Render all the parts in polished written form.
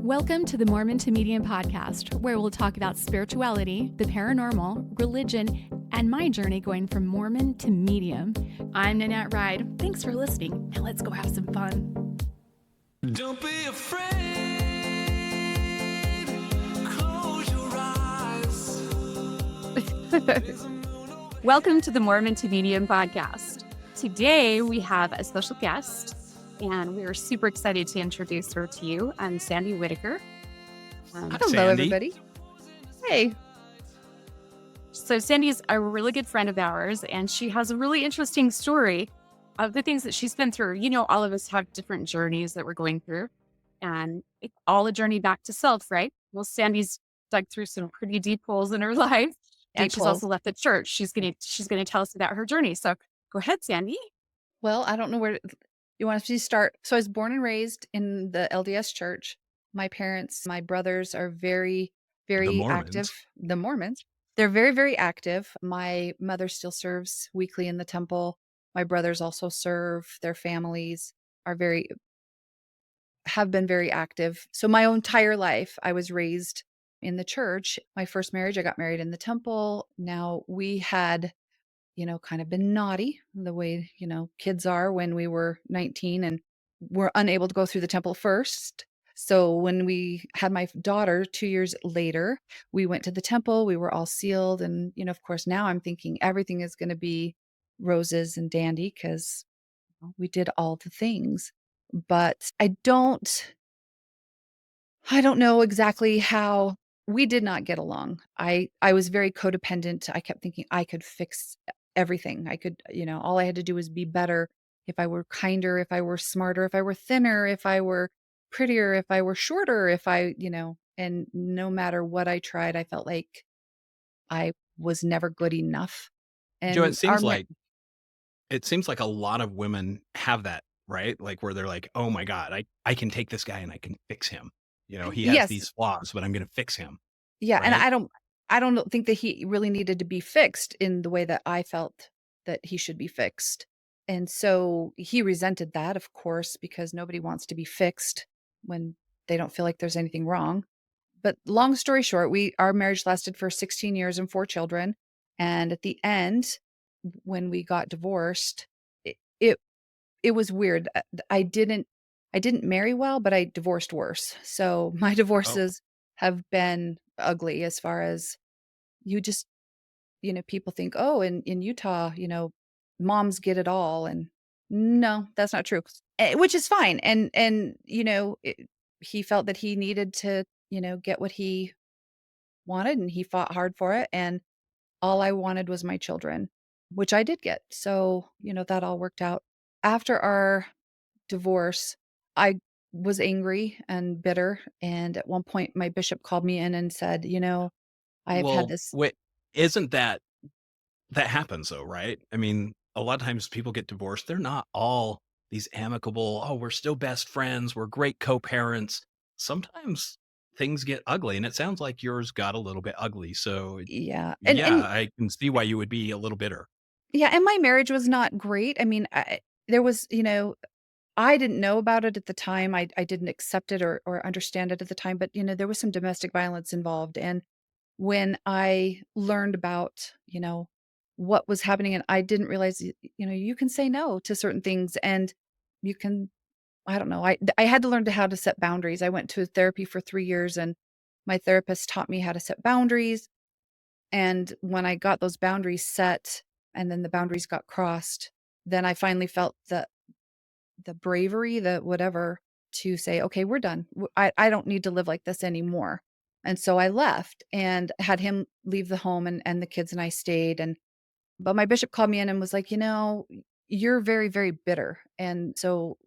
Welcome to the Mormon to Medium podcast, where we'll talk about spirituality, the paranormal, religion, and my journey going from Mormon to medium. I'm Nanette Ride. Thanks for listening. Now let's go have some fun. Don't be afraid. Close your eyes. Welcome to the Mormon to Medium podcast. Today we have a special guest, and we are super excited to introduce her to you. I'm Sandy Whitaker. Hello, Sandy. everybody. Hey. So Sandy's a really good friend of ours, and she has a really interesting story of the things that she's been through. You know, all of us have different journeys that we're going through, and it's all a journey back to self, right? Well, Sandy's dug through some pretty deep holes in her life, and she's also left the church. She's gonna tell us about her journey. So go ahead, Sandy. Well, I don't know where you want us to start. So I was born and raised in the LDS church. My parents, my brothers are very, very active. The Mormons. They're very, very active. My mother still serves weekly in the temple. My brothers also serve. Their families have been very active. So my entire life, I was raised in the church. My first marriage, I got married in the temple. Now we had, kind of been naughty the way, kids are when we were 19 and were unable to go through the temple first. So when we had my daughter 2 years later, we went to the temple. We were all sealed. And, of course, now I'm thinking everything is going to be roses and dandy because we did all the things. But I don't know exactly how we did not get along. I was very codependent. I kept thinking I could fix everything. I could, all I had to do was be better. If I were kinder, if I were smarter, if I were thinner, if I were prettier, if I were shorter, and no matter what I tried, I felt like I was never good enough. Joe, And it seems like a lot of women have that, right? Like where they're like, oh my God, I can take this guy and I can fix him. He has Yes. these flaws, but I'm going to fix him. Yeah. And right? I don't think that he really needed to be fixed in the way that I felt that he should be fixed. And so he resented that, of course, because nobody wants to be fixed when they don't feel like there's anything wrong. But long story short, our marriage lasted for 16 years and 4 children. And at the end, when we got divorced, it was weird. I didn't marry well, but I divorced worse. So my divorces have been ugly as far as you just, people think, oh, in Utah, moms get it all. And no, that's not true, which is fine. And he felt that he needed to, get what he wanted, and he fought hard for it. And all I wanted was my children, which I did get. So, that all worked out. After our divorce, I was angry and bitter. And at one point, my bishop called me in and said, I've had this. Wait, isn't that happens though, right? I mean, a lot of times people get divorced. They're not all these amicable, oh, we're still best friends. We're great co-parents. Sometimes things get ugly, and it sounds like yours got a little bit ugly. So Yeah. yeah, I can see why you would be a little bitter. Yeah. And my marriage was not great. I mean, there was, I didn't know about it at the time. I didn't accept it or understand it at the time, but there was some domestic violence involved. And when I learned about, what was happening, and I didn't realize, you can say no to certain things, and you can, I don't know. I had to learn how to set boundaries. I went to therapy for 3 years, and my therapist taught me how to set boundaries. And when I got those boundaries set and then the boundaries got crossed, then I finally felt the bravery, the whatever, to say, okay, we're done. I don't need to live like this anymore. And so I left and had him leave the home, and the kids and I stayed. But my bishop called me in and was like, you're very, very bitter. And so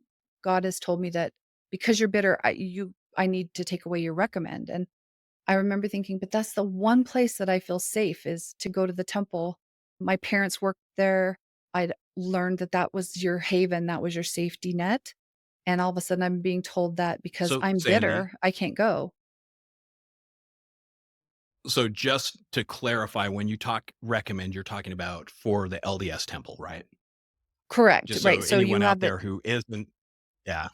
God has told me that because you're bitter, I need to take away your recommend. And I remember thinking, but that's the one place that I feel safe, is to go to the temple. My parents worked there. I'd learned that was your haven, that was your safety net. And all of a sudden I'm being told that because So, I'm Sandy, bitter, I can't go. so just to clarify, when you talk recommend, you're talking about for the LDS temple, right? Correct. Just Right. so So you anyone out have it. there who isn't, yeah.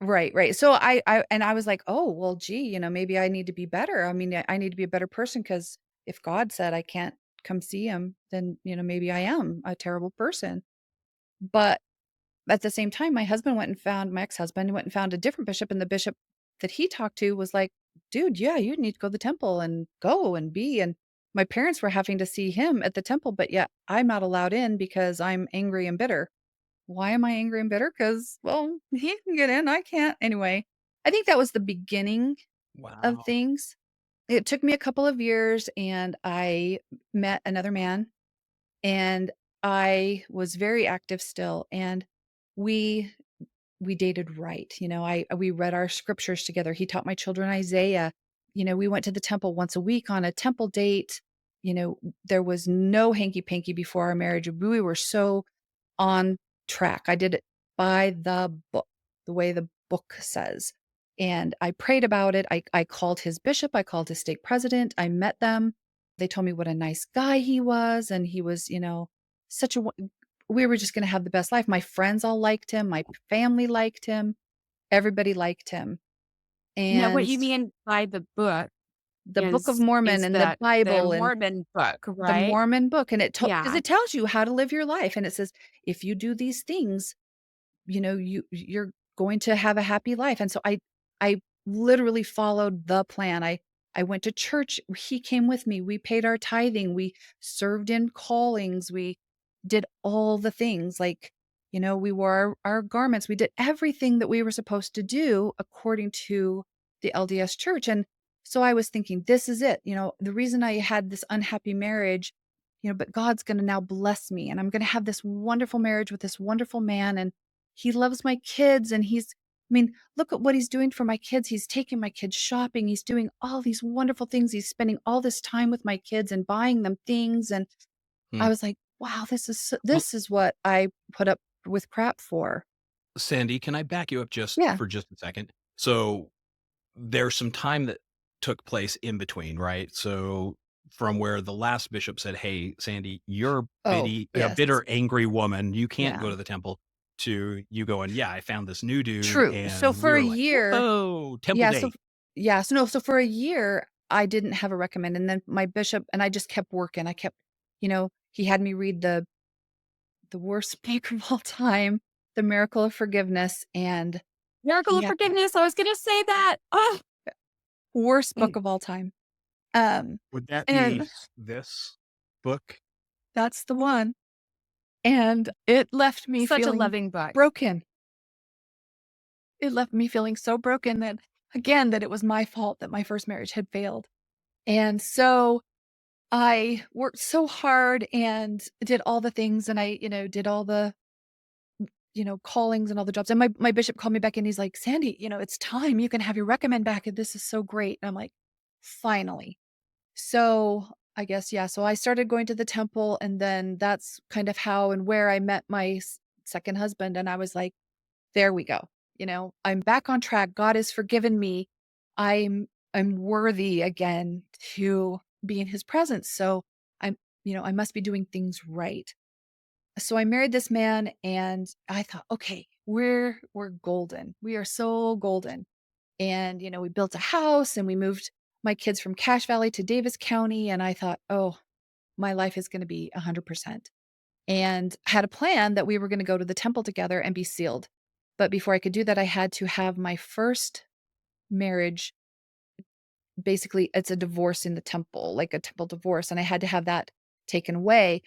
Right, right. So I was like, "Oh, well, gee, maybe I need to be better. I mean, I need to be a better person because if God said I can't come see him, then, maybe I am a terrible person." But at the same time, my ex-husband went and found a different bishop, and the bishop that he talked to was like, "Dude, yeah, you need to go to the temple and go and be." And my parents were having to see him at the temple, but yet I'm not allowed in because I'm angry and bitter. Why am I angry and bitter? Because, well, he can get in, I can't. Anyway, I think that was the beginning of Wow. things. It took me a couple of years, and I met another man, and I was very active still, and we we dated right. We read our scriptures together. He taught my children Isaiah. We went to the temple once a week on a temple date. There was no hanky panky before our marriage. We were so on track. I did it by the book, the way the book says. And I prayed about it. I called his bishop, I called his stake president, I met them. They told me what a nice guy he was. And he was, such a, we were just going to have the best life. My friends all liked him. My family liked him. Everybody liked him. Now, what And you mean by the book the Book of Mormon is and the the Bible and Mormon book, the right? Mormon book. And because Yeah. it tells you how to live your life. And it says, if you do these things, you're going to have a happy life. And so I literally followed the plan. I went to church. He came with me. We paid our tithing. We served in callings. We did all the things like, we wore our garments. We did everything that we were supposed to do according to the LDS church. And so I was thinking, this is it. The reason I had this unhappy marriage, but God's going to now bless me and I'm going to have this wonderful marriage with this wonderful man. And he loves my kids, and I mean, look at what he's doing for my kids. He's taking my kids shopping. He's doing all these wonderful things. He's spending all this time with my kids and buying them things. And Hmm. I was like, wow, Well, this is what I put up with crap for. Sandy, can I back you up just Yeah. for just a second? So there's some time that took place in between, right? So from where the last bishop said, "Hey, Sandy, you're Oh, a yes. bitter, angry woman. You can't go Yeah. to the temple," to you going, "Yeah, I found this new dude," True. So and we for a were like, year, "Whoa, temple yeah, so date." yeah, so no, so for a year I didn't have a recommend, and then my bishop and I just kept working. I kept, he had me read the worst book of all time, The Miracle of Forgiveness, and Miracle of yeah, Forgiveness. I was going to say that. Oh, worst book mm, of all time. Um, Would that be and this book? that's the one. And it left me such a feeling loving book. broken. It left me feeling so broken that, again, that it was my fault that my first marriage had failed. And so I worked so hard and did all the things, and I, did all the, callings and all the jobs. And my bishop called me back and he's like, Sandy, it's time. You can have your recommend back. And this is so great. And I'm like, finally. So I guess, yeah. So I started going to the temple, and then that's kind of how and where I met my second husband. And I was like, there we go. I'm back on track. God has forgiven me. I'm worthy again to be in his presence. So I'm, I must be doing things right. So I married this man, and I thought, okay, we're golden. We are so golden. And we built a house, and we moved my kids from Cache Valley to Davis County, and I thought, oh, my life is going to be 100%. And had a plan that we were going to go to the temple together and be sealed. But before I could do that, I had to have my first marriage. Basically, it's a divorce in the temple, like a temple divorce, and I had to have that taken away.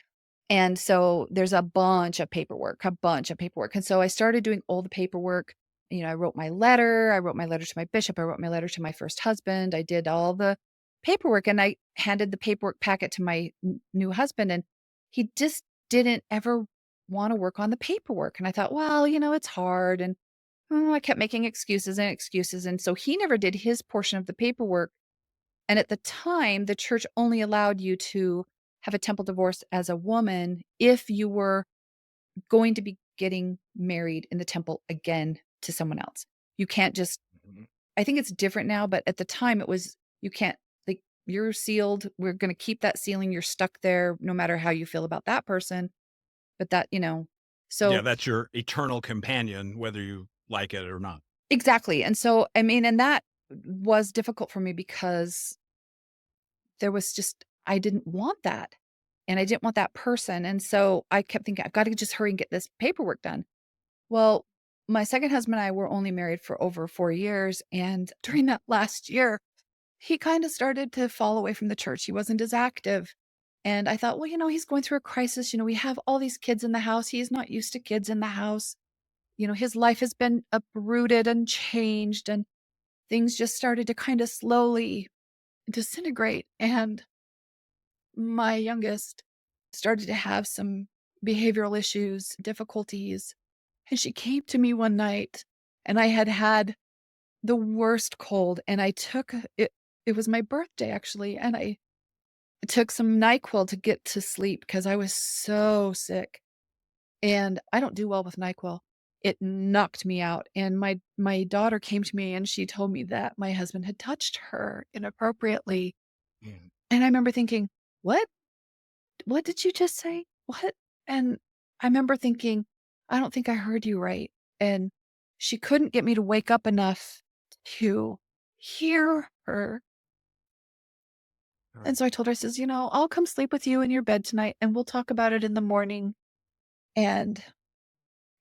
And so there's a bunch of paperwork. And so I started doing all the paperwork. I wrote my letter. I wrote my letter to my bishop. I wrote my letter to my first husband. I did all the paperwork, and I handed the paperwork packet to my new husband, and he just didn't ever want to work on the paperwork. And I thought, well, it's hard. And I kept making excuses and excuses. And so he never did his portion of the paperwork. And at the time, the church only allowed you to have a temple divorce as a woman if you were going to be getting married in the temple again to someone else. You can't just, Mhm. I think it's different now, but at the time it was, you can't, like, you're sealed. We're going to keep that sealing. You're stuck there no matter how you feel about that person. But that, Yeah, so that's your eternal companion, whether you like it or not. Exactly. And so, I mean, and that was difficult for me because there was just I didn't want that, and I didn't want that person, and so I kept thinking, "I've gotta just hurry and get this paperwork done." Well, my second husband and I were only married for over 4 years, and during that last year, he kinda started to fall away from the church. He wasn't as active, and I thought, "Well, he's going through a crisis, we have all these kids in the house. He's not used to kids in the house." His life has been uprooted and changed, and things just started to kinda slowly disintegrate, and my youngest started to have some behavioral issues, difficulties, and she came to me one night, and I had had the worst cold, and I took it was my birthday, actually, and I took some NyQuil to get to sleep because I was so sick, and I don't do well with NyQuil. It knocked me out, and my daughter came to me, and she told me that my husband had touched her inappropriately, Mm. and I remember thinking, "What? What did you just say? What?" And I remember thinking, "I don't think I heard you right." And she couldn't get me to wake up enough to hear her. All And right. so I told her, I says, "I'll come sleep with you in your bed tonight and we'll talk about it in the morning." And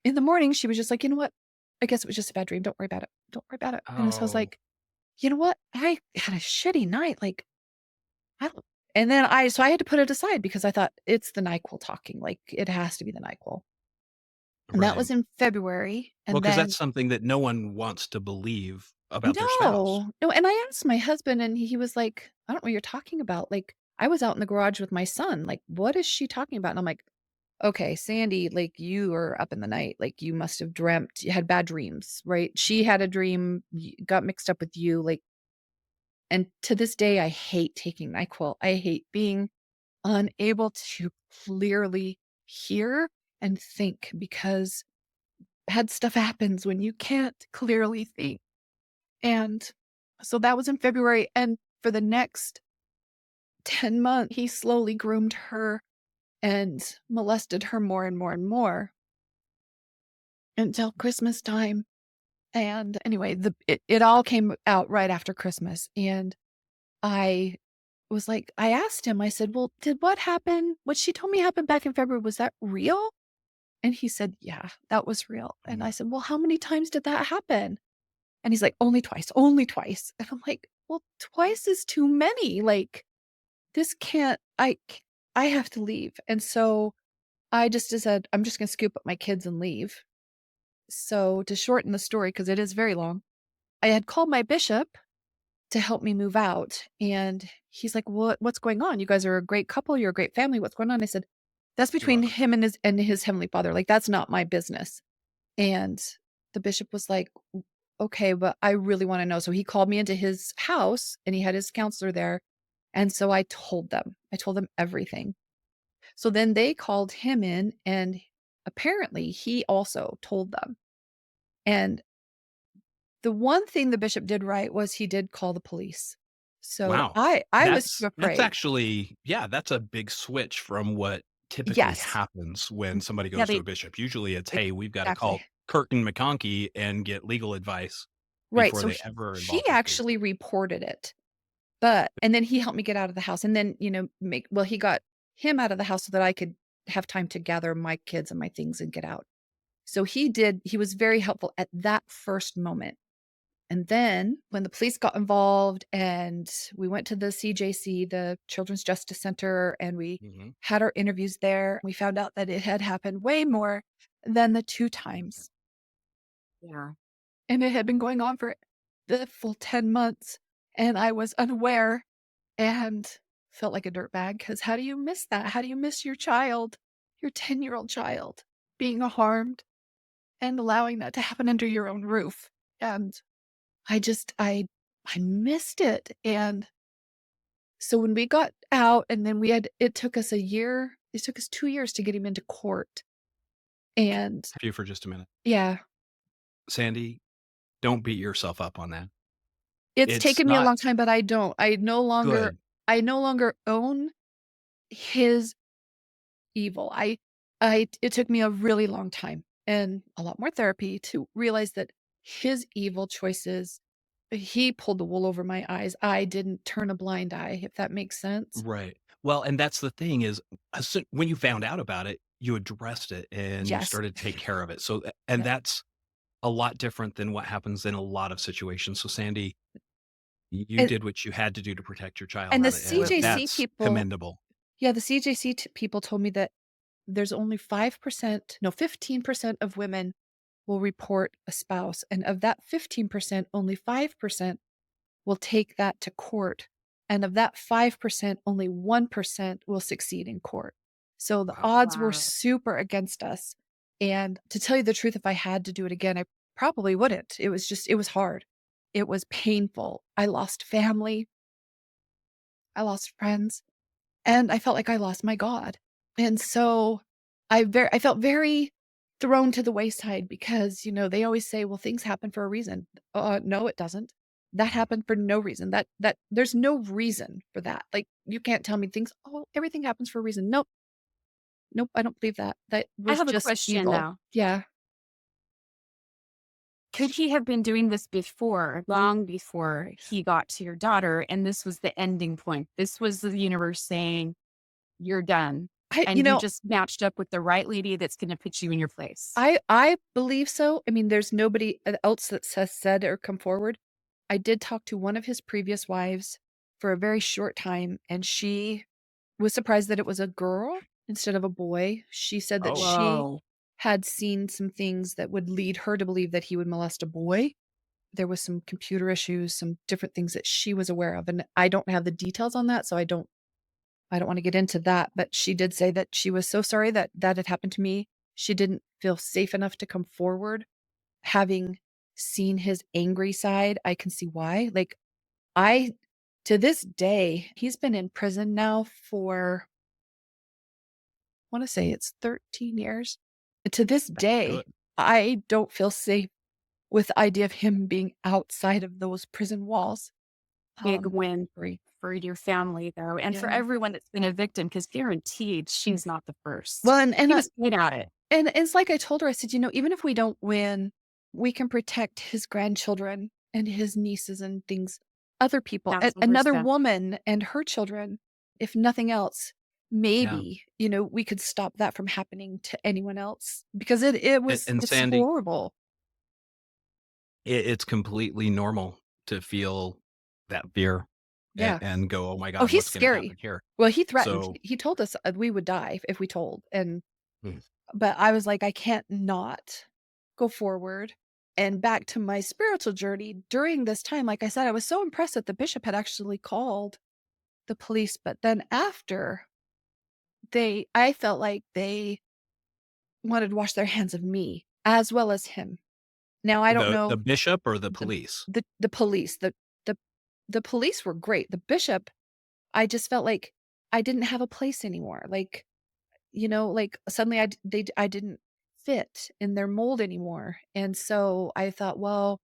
in the morning, she was just like, "You know what? I guess it was just a bad dream. Don't worry about it. Don't worry about it." And so I was Oh, like, "You know what? I had a shitty night. Like, I don't." And then I had to put it aside because I thought it's the NyQuil talking. Like, it has to be the NyQuil. And that right. was in February, Well, and because then that's something that no one wants to believe about their spouse. no, and I asked my husband, and he was like, "I don't know what you're talking about." Like, I was out in the garage with my son, like, "What is she talking about?" And I'm like, "Okay, Sandy, like, you are up in the night, like, you must have dreamt you had bad dreams, right? She had a dream, got mixed up with you, like." And to this day, I hate taking NyQuil. I hate being unable to clearly hear and think because bad stuff happens when you can't clearly think. And so that was in February, and for the next 10 months, he slowly groomed her and molested her more and more and more until Christmas time. And anyway, it all came out right after Christmas, and I was like I asked him, I said, "Well, did what happen what she told me happened back in February, was that real?" And he said, "Yeah, that was real." And I Mm. said, "Well, how many times did that happen?" And he's like, "Only twice, only twice." And I'm like, "Well, twice is too many, like, this can't I have to leave." And so I just said, "I'm just gonna scoop up my kids and leave." So to shorten the story, because it is very long, I had called my bishop to help me move out, and he's like, "What's going on? You guys are a great couple, you're a great family, what's going on?" I said, "That's You between are. him and his heavenly Father, like, that's not my business." And the bishop was like, "Okay, but I really wanna know." So he called me into his house, and he had his counselor there, and so I told them. I told them everything. So then they called him in, and apparently he also told them. And the one thing the bishop did right was he did call the police. So Wow. I was too That's afraid. actually, yeah, that's a big switch from what typically Yes. happens when somebody Yeah, goes to a bishop. Usually it's, "Hey, we've gotta Exactly. call Kirk and McConkey and get legal advice Right, before so they ever he involve the police." actually reported it. But and then he helped me get out of the house, and then, he got him out of the house so that I could have time to gather my kids and my things and get out. So he was very helpful at that first moment. And then when the police got involved and we went to the CJC, the Children's Justice Center, and we Mhm. had our interviews there, we found out that it had happened way more than the 2 times. yeah. And it had been going on for the full 10 months, and I was unaware and felt like a dirtbag. Because how do you miss that? How do you miss your child, your 10-year-old child, being harmed and allowing that to happen under your own roof? And I just I missed it, and so when we got out and then it took us 2 years to get him into court, and Stop you for just a minute. yeah, Sandy, don't beat yourself up on that. it's It's taken me a not long time, but I don't. good. I no longer own his evil. It took me a really long time and a lot more therapy to realize that his evil choices, he pulled the wool over my eyes. I didn't turn a blind eye, if that makes sense. Right. Well, and that's the thing is, when you found out about it, you addressed it and you Yes. started to take care of it. So, and Yeah. that's a lot different than what happens in a lot of situations. So, Sandy, you And did what you had to do to protect your child, and the and CJC that's people, commendable. yeah, the CJC people told me that there's only 5%, no, 15% of women will report a spouse. And of that 15%, only 5% will take that to court. And of that 5%, only 1% will succeed in court. So the Wow. odds were Wow. super against us. And to tell you the truth, if I had to do it again, I probably wouldn't. It was hard. It was painful. I lost family. I lost friends. And I felt like I lost my God. And so I felt very thrown to the wayside because, they always say, well, things happen for a reason. No, it doesn't. That happened for no reason. That there's no reason for that. Like, you can't tell me things, oh, everything happens for a reason. Nope. Nope. I don't believe that. That I was have a just question evil. though. Yeah. Could he have been doing this before, long before he got to your daughter, and this was the ending point? This was the universe saying, "You're done," I, you and you know, just matched up with the right lady that's gonna put you in your place. I believe so. I mean, there's nobody else that said or come forward. I did talk to one of his previous wives for a very short time, and she was surprised that it was a girl instead of a boy. She said that Oh, she Whoa. had seen some things that would lead her to believe that he would molest a boy. There was some computer issues, some different things that she was aware of, and I don't have the details on that, so I don't want to get into that, but she did say that she was so sorry that that had happened to me. She didn't feel safe enough to come forward. Having seen his angry side, I can see why. Like, I to this day, he's been in prison now for, I want to say it's 13 years. To this that's day, good. I don't feel safe with the idea of him being outside of those prison walls. Big Um, win Free. for your family, though, and for Yeah. everyone that's been a victim, because guaranteed Mm. she's not the first. Well, He was good at it. and it's like I told her, I said, even if we don't win, we can protect his grandchildren and his nieces and things, other people, another 1,000%. woman and her children, if nothing else. Yeah. Maybe, we could stop that from happening to anyone else because it And, was and it's Sandy, horrible. it's completely normal to feel that fear Yeah. and go, oh my Oh, God, he's what's going to happen scary. here? Well, he threatened. So, He told us we would die if we told, and mm, but I was like, I can't not go forward. And back to my spiritual journey during this time, like I said, I was so impressed that the bishop had actually called the police. But then after I felt like they wanted to wash their hands of me as well as him. Now, I don't the know bishop or the the, police? the police, the, the police were great. The bishop, I just felt like I didn't have a place anymore. Like, like suddenly I didn't fit in their mold anymore. And so I thought, well,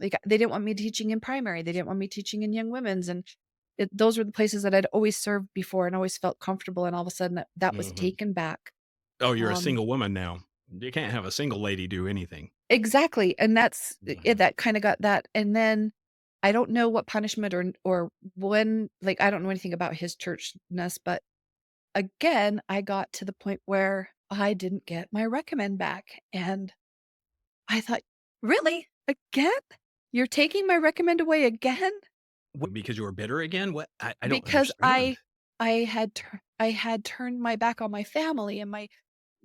like they didn't want me teaching in primary. They didn't want me teaching in young women's. And those were the places that I'd always served before and always felt comfortable. And all of a sudden that was Hmm. taken back. Oh, you're a Um, single woman now. You can't have a single lady do anything. exactly. And that's Mhm. that kind of got that. And then I don't know what punishment or when, like, I don't know anything about his churchness, but again, I got to the point where I didn't get my recommend back, and I thought, "Really? Again? You're taking my recommend away again?" Because you were bitter again? What? I don't Because understand. I had turned my back on my family and my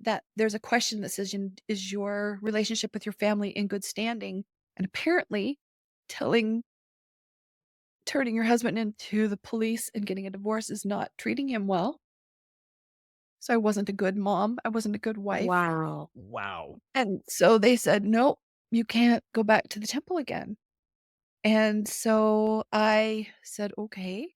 that there's a question that says, "Is your relationship with your family in good standing?" And apparently, telling turning your husband into the police and getting a divorce is not treating him well. So I wasn't a good mom, I wasn't a good wife. Wow. Wow. And so they said, "Nope, you can't go back to the temple again." And so I said, "Okay."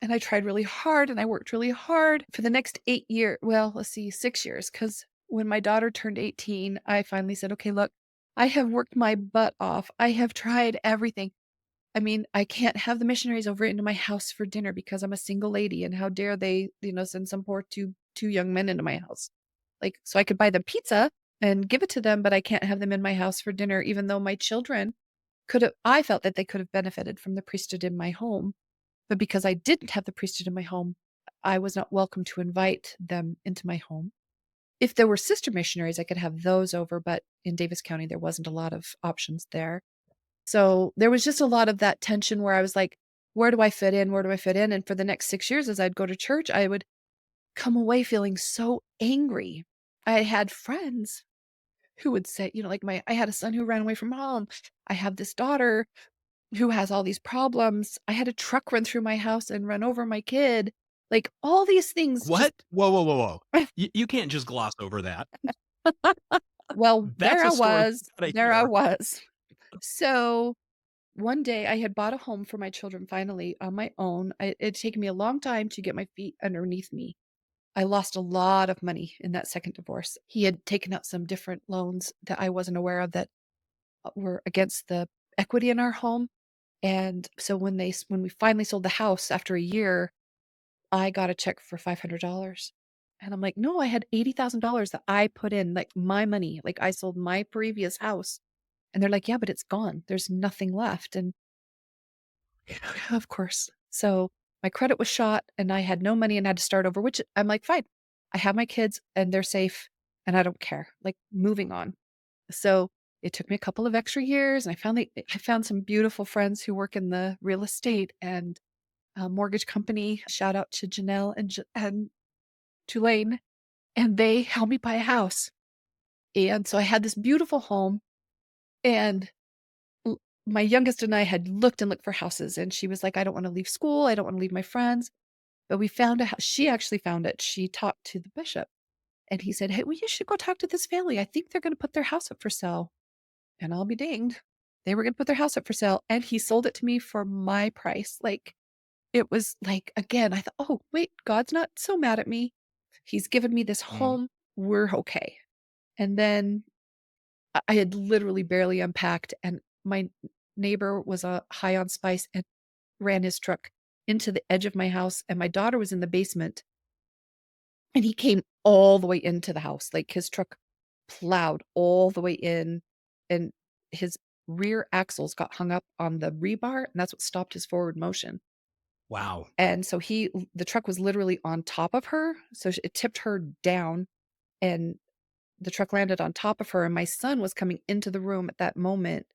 And I tried really hard and I worked really hard for the next 8 years. Well, let's see, 6 years. Because when my daughter turned 18, I finally said, "Okay, look, I have worked my butt off. I have tried everything. I mean, I can't have the missionaries over into my house for dinner because I'm a single lady. And how dare they, send some poor two young men into my house. Like, so I could buy them pizza, and give it to them, but I can't have them in my house for dinner, even though my children I felt that they could have benefited from the priesthood in my home. But because I didn't have the priesthood in my home, I was not welcome to invite them into my home. If there were sister missionaries, I could have those over, but in Davis County, there wasn't a lot of options there. So there was just a lot of that tension where I was like, where do I fit in? Where do I fit in? And for the next 6 years, as I'd go to church, I would come away feeling so angry. I had friends who would say, like I had a son who ran away from home. I have this daughter who has all these problems. I had a truck run through my house and run over my kid. Like all these things just What? Whoa, whoa, whoa, whoa. You can't just gloss over that. well, That's a story you gotta there I hear. was. So one day I had bought a home for my children finally on my own. It had taken me a long time to get my feet underneath me. I lost a lot of money in that second divorce. He had taken out some different loans that I wasn't aware of that were against the equity in our home. And so when we finally sold the house after a year, I got a check for $500. And I'm like, no, I had $80,000 that I put in, like my money. Like I sold my previous house. And they're like, yeah, but it's gone. There's nothing left. And yeah, of course. So my credit was shot and I had no money and had to start over, which I'm like, fine. I have my kids and they're safe and I don't care. Like moving on. So it took me a couple of extra years and I found some beautiful friends who work in the real estate and mortgage company. Shout out to Janelle and Tulane. And they helped me buy a house. And so I had this beautiful home and my youngest and I had looked and looked for houses and she was like, I don't want to leave school. I don't want to leave my friends. But we found a house. She actually found it. She talked to the bishop and he said, hey, well, you should go talk to this family. I think they're going to put their house up for sale. And I'll be dinged. They were going to put their house up for sale. And he sold it to me for my price. Like, it was like, again, I thought, oh, wait, God's not so mad at me. He's given me this Mm. home. We're okay. And then I had literally barely unpacked, and my neighbor was high on spice and ran his truck into the edge of my house. And my daughter was in the basement, and he came all the way into the house. Like his truck plowed all the way in, and his rear axles got hung up on the rebar, and that's what stopped his forward motion. Wow. And so the truck was literally on top of her. So it tipped her down and the truck landed on top of her. And my son was coming into the room at that moment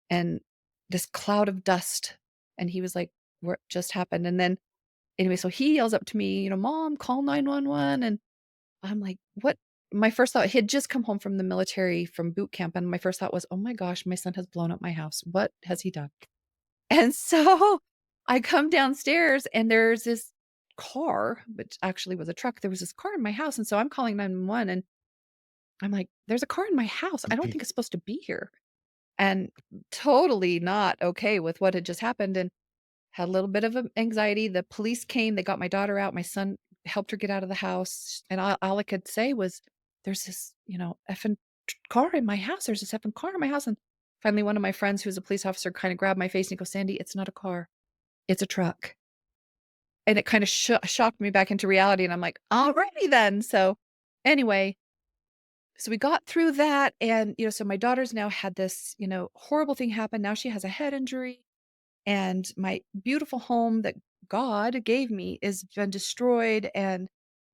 and this cloud of dust. And he was like, what just happened? And then anyway, so he yells up to me, Mom, call 911. And I'm like, what? My first thought, he had just come home from the military from boot camp. And my first thought was, oh my gosh, my son has blown up my house. What has he done? And so I come downstairs and there's this car, which actually was a truck. There was this car in my house. And so I'm calling 911 and I'm like, there's a car in my house. I don't think it's supposed to be here. And totally not okay with what had just happened and had a little bit of anxiety. The police came, they got my daughter out. My son helped her get out of the house. And all I could say was, there's this, effing car in my house. There's this effing car in my house. And finally, one of my friends who's a police officer kind of grabbed my face and he goes, Sandy, it's not a car. It's a truck. And it kind of shocked me back into reality. And I'm like, alrighty then. So anyway, so we got through that. And, so my daughter's now had this, horrible thing happen. Now she has a head injury. And my beautiful home that God gave me is been destroyed. And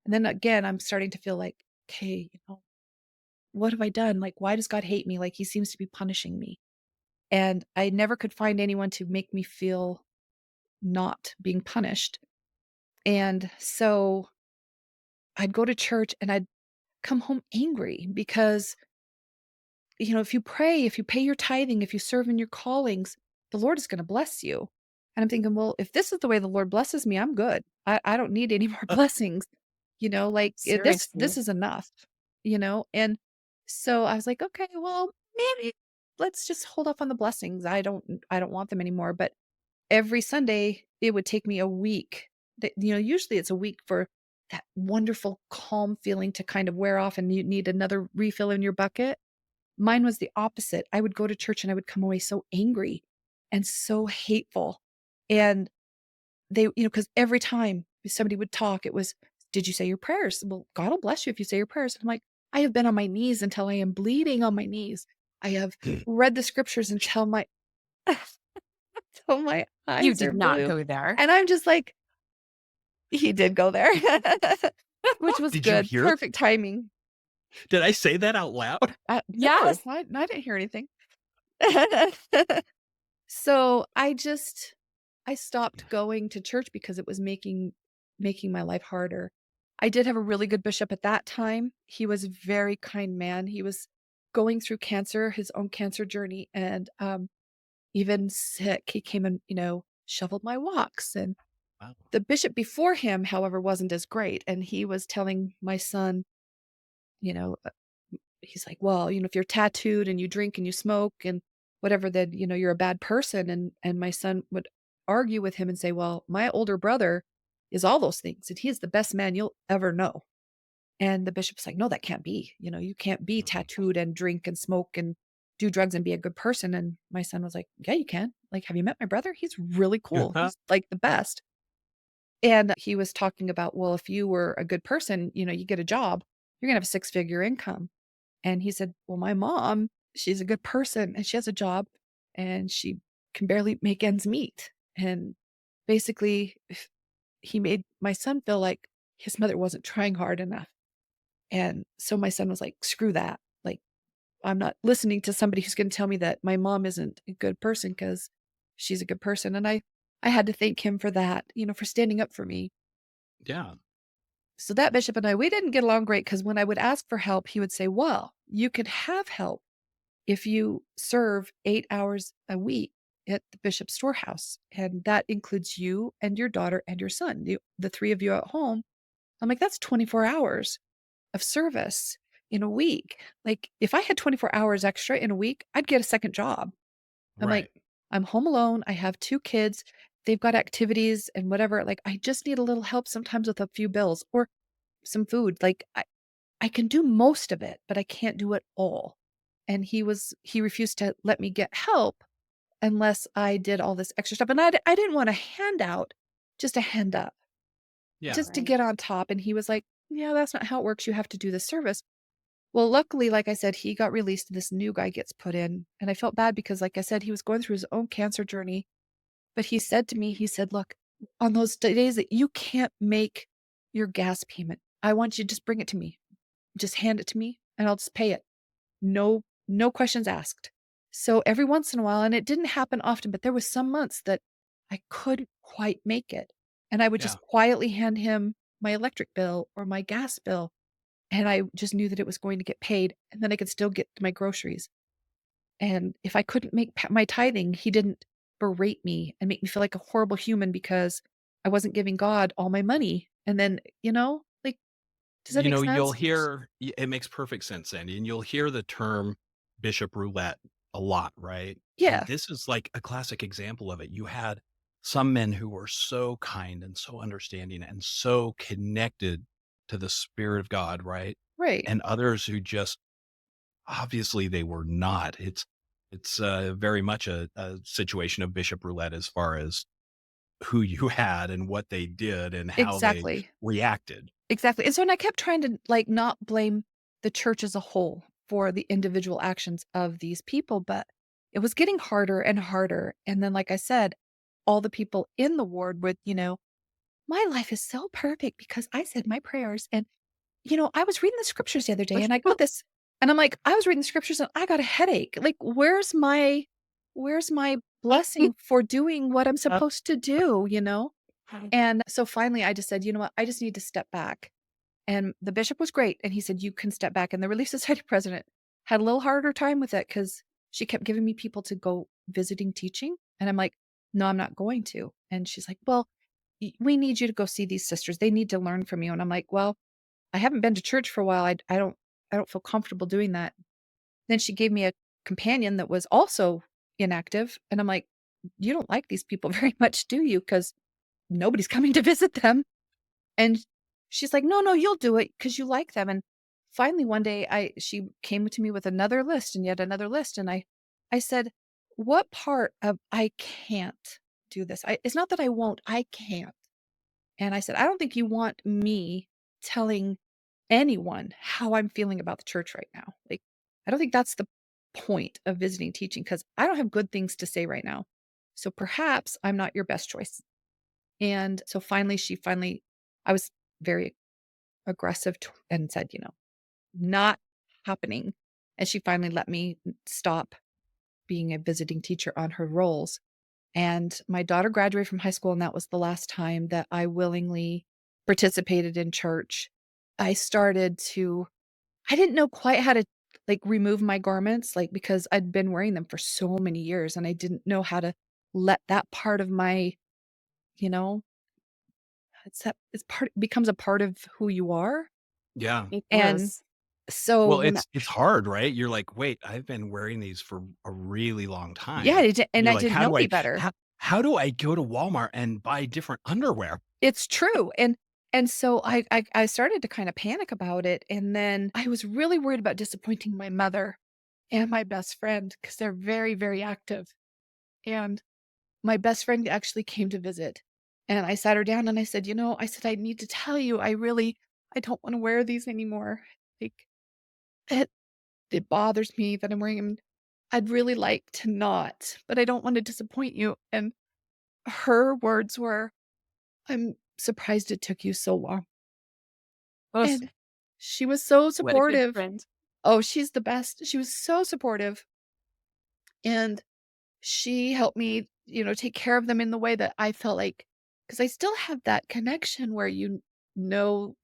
then again, I'm starting to feel like, okay, what have I done? Like, why does God hate me? Like, he seems to be punishing me. And I never could find anyone to make me feel not being punished. And so I'd go to church and I'd come home angry because, if you pray, if you pay your tithing, if you serve in your callings, the Lord is going to bless you. And I'm thinking, well, if this is the way the Lord blesses me, I'm good. I don't need any more blessings. Like this Seriously. is enough, And so I was like, okay, well, maybe let's just hold off on the blessings. I don't want them anymore. But every Sunday, it would take me a week. Usually it's a week for that wonderful calm feeling to kind of wear off and you need another refill in your bucket. Mine was the opposite. I would go to church and I would come away so angry and so hateful. And they, because every time somebody would talk, it was, did you say your prayers? Well, God will bless you if you say your prayers. And I'm like, I have been on my knees until I am bleeding on my knees. I have read the scriptures until my until my You eyes are did not blue. go there. And I'm just like, he did go there, which was Did you good. hear? Perfect timing. Did I say that out loud? No, Yes. I didn't hear anything. So I stopped going to church because it was making my life harder. I did have a really good bishop at that time. He was a very kind man. He was going through cancer, his own cancer journey, and even sick. He came and, shoveled my walks. And Wow. the bishop before him, however, wasn't as great. And he was telling my son, you know, he's like, well, if you're tattooed and you drink and you smoke and whatever, then, you're a bad person. And my son would argue with him and say, well, my older brother is all those things and he is the best man you'll ever know. And the bishop's like, no, that can't be. You can't be Mhm. tattooed and drink and smoke and do drugs and be a good person. And my son was like, yeah, you can. Like, have you met my brother? He's really cool. He's like the best. And he was talking about, well, if you were a good person, you get a job, you're going to have a six-figure income. And he said, well, my mom, she's a good person and she has a job and she can barely make ends meet. And basically, he made my son feel like his mother wasn't trying hard enough. And so my son was like, screw that. Like, I'm not listening to somebody who's going to tell me that my mom isn't a good person because she's a good person. And I had to thank him for that, for standing up for me. Yeah. So that bishop and we didn't get along great because when I would ask for help, he would say, well, you could have help if you serve 8 hours a week at the bishop's storehouse. And that includes you and your daughter and your son, the three of you at home. I'm like, that's 24 hours of service in a week. Like, if I had 24 hours extra in a week, I'd get a second job. I'm like, Right. I'm home alone. I have two kids. They've got activities and whatever. Like, I just need a little help sometimes with a few bills or some food. Like, I can do most of it, but I can't do it all. And he refused to let me get help unless I did all this extra stuff. And I didn't want a handout, just a hand up, Yeah. just to Right. get on top. And he was like, yeah, that's not how it works. You have to do the service. Well, luckily, like I said, he got released. This new guy gets put in. And I felt bad because, like I said, he was going through his own cancer journey. But he said to me, he said, look, on those days that you can't make your gas payment, I want you to just bring it to me. Just hand it to me and I'll just pay it. No questions asked. So every once in a while, and it didn't happen often, but there was some months that I couldn't quite make it. And I would Yeah. just quietly hand him my electric bill or my gas bill. And I just knew that it was going to get paid and then I could still get my groceries. And if I couldn't make my tithing, he didn't berate me and make me feel like a horrible human because I wasn't giving God all my money. And then, like, does that make You'll sense? hear it makes perfect sense, Sandy, and you'll hear the term bishop roulette a lot, right? And Yeah, this is like a classic example of it. You had some men who were so kind and so understanding and so connected to the spirit of God, right? right. And others who just obviously they were not. It's very much a situation of bishop roulette as far as who you had and what they did and how they Exactly. reacted. Exactly. And so and I kept trying to, like, not blame the church as a whole for the individual actions of these people, but it was getting harder and harder. And then, like I said, all the people in the ward would, my life is so perfect because I said my prayers. And, I was reading the scriptures the other day and I got this, and I'm like, I was reading the scriptures and I got a headache. Like, where's my blessing for doing what I'm supposed to do, And so finally I just said, you know what? I just need to step back. And the bishop was great, and he said, "You can step back." And the Relief Society president had a little harder time with it because she kept giving me people to go visiting teaching, and I'm like, "No, I'm not going to." And she's like, "Well, we need you to go see these sisters. They need to learn from you." And I'm like, "Well, I haven't been to church for a while. I don't feel comfortable doing that." Then she gave me a companion that was also inactive, and I'm like, "You don't like these people very much, do you? Because nobody's coming to visit them." And she's like, "No, no, you'll do it because you like them." And finally one day she came to me with another list and yet another list. And I said, "What part of I can't do this? It's not that I won't, I can't." And I said, "I don't think you want me telling anyone how I'm feeling about the church right now. Like, I don't think that's the point of visiting teaching because I don't have good things to say right now. So perhaps I'm not your best choice. And so finally, I was very aggressive and said, not happening. And she finally let me stop being a visiting teacher on her roles. And my daughter graduated from high school, and that was the last time that I willingly participated in church. I started to I didn't know quite how to, like, remove my garments, like, because I'd been wearing them for so many years, and I didn't know how to let that part of my, you know, it's part becomes a part of who you are. Yeah. It And does. so Well, when it's hard, right? You're like, "Wait, I've been wearing these for a really long yeah, time." and You're I like, didn't "How know do any I better. how do I go to Walmart and buy different underwear?" It's true, and so I started to kinda panic about it, and then I was really worried about disappointing my mother and my best friend because 'cause they're very, very active, and my best friend actually came to visit, and I sat her down and I said, I said, "I need to tell you, I don't wanna wear these anymore. Like, it it bothers me that I'm wearing them. I'd really like to not, but I don't wanna disappoint you." And her words were, "I'm surprised it took you so long." Oh, And she was so what a good supportive. friend. Oh, she's the best. She was so supportive, and she helped me, take care of them in the way that I felt like, because I still have that connection where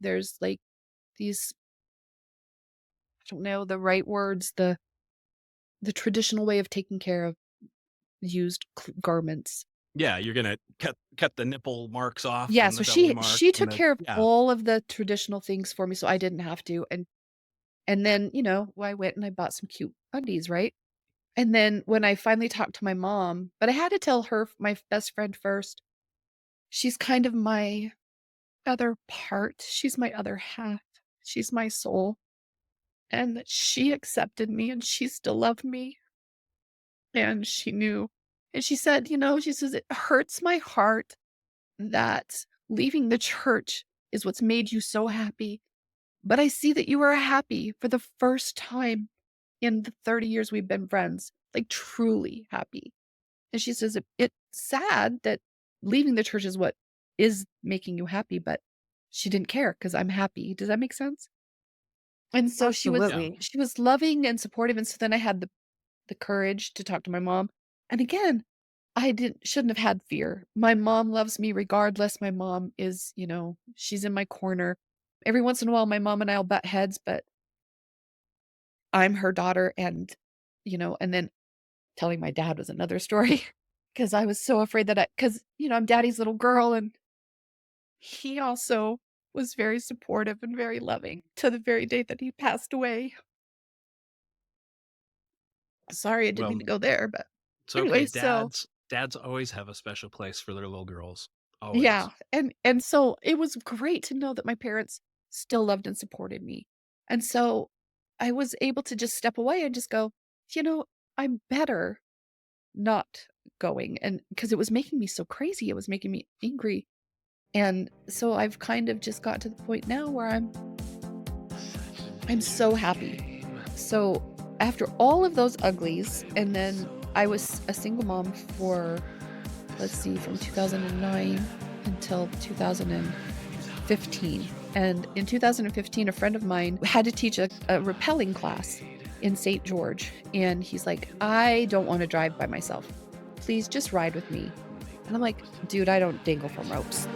there's, like, these I don't know the right words, the traditional way of taking care of used garments. Yeah, you're gonna cut the nipple marks off Yeah, and the so belly she mark she and took the care of yeah. all of the traditional things for me so I didn't have to, and then, I went and I bought some cute undies, right? And then when I finally talked to my mom, but I had to tell her, my best friend first. She's kind of my other part. She's my other half. She's my soul. And that she accepted me and she still loved me. And she knew. And she said, she says, "It hurts my heart that leaving the church is what's made you so happy. But I see that you are happy for the first time in the 30 years we've been friends, like truly happy." And she says, It's sad that leaving the church is what is making you happy, but she didn't care because I'm happy." Does that make sense? And so Yeah. Absolutely. she was loving and supportive, and so then I had the courage to talk to my mom. And again, I didn't shouldn't have had fear. My mom loves me regardless. My mom is, she's in my corner. Every once in a while, my mom and I'll butt heads, but I'm her daughter, and then telling my dad was another story because I was so afraid that I'm daddy's little girl, and he also was very supportive and very loving to the very day that he passed away. Sorry, I didn't mean Well, to go there, but it's okay. anyway, so Dads always have a special place for their little girls. yeah, Always. and so it was great to know that my parents still loved and supported me. And so I was able to just step away and just go, you know, I'm better not going. And because it was making me so crazy, it was making me angry. And so I've kind of just got to the point now where I'm so happy. So after all of those uglies, and then I was a single mom for, let's see, from 2009 until 2015. And in 2015, a friend of mine had to teach a rappelling class in St. George. And he's like, "I don't want to drive by myself. Please just ride with me." And I'm like, "Dude, I don't dangle from ropes."